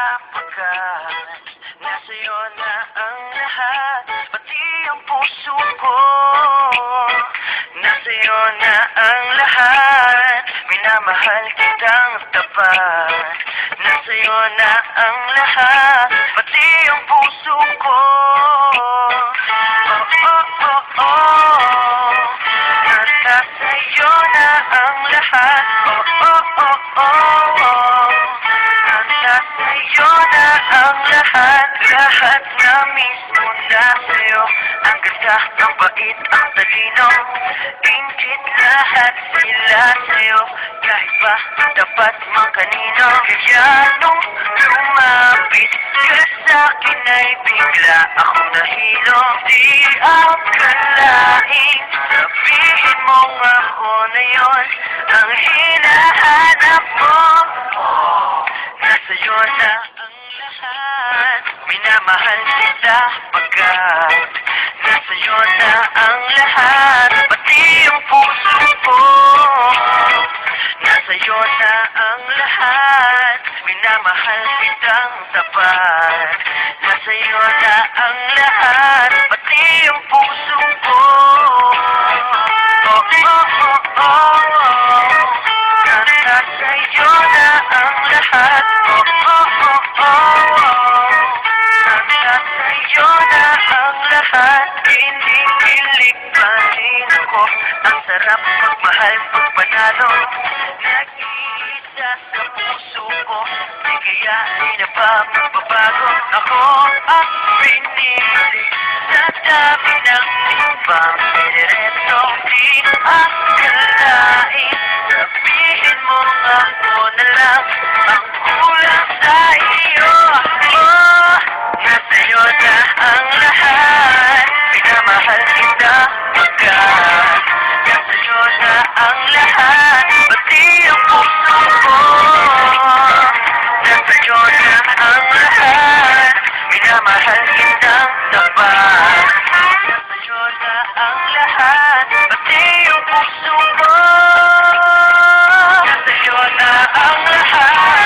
Pagkat nasa'yo na ang lahat, pati ang puso ko. Nasa'yo na ang lahat, minamahal kitang tapat. Nasa'yo na ang lahat, pati ang puso ko. Nasa'yo na ang lahat. Nasa'yo na ang lahat. Lahat na mismo nasa'yo. Ang ganda, ang bait, ang talino, ingit lahat sila sa'yo. Kahit pa dapat mang kanino. Kaya nung lumapit ka sa'kin ay bigla akong nahilo. Di akalain, sabihin mong ako na yon ang hinahanap mo. Nasa'yo na ang lahat, minamahal kita pagkat nasa'yo na ang lahat, pati ang puso ko. Nasa'yo na ang lahat, minamahal kitang tapat. Nasa'yo na ang lahat, pati ang puso ko. Nasa'yo na ang lahat. Nasa'yo na ang lahat. Kinikilig pa rin ako. Ang sarap magmahal pagpanalo. Nag-iisa sa puso ko. Di kaya di na ba magbabago? Ako ang pinili sa dami ng ibang diretso. Di akalain, sabihin mo ako na lang ang kulang sa iyo. Nasa'yo na ang lahat, minamahal kita pagkat nasa'yo na ang lahat, pati ang puso ko. Nasa'yo na ang lahat, minamahal kitang tapat. Nasa'yo na ang lahat, pati ang puso ko. Nasa'yo na ang lahat.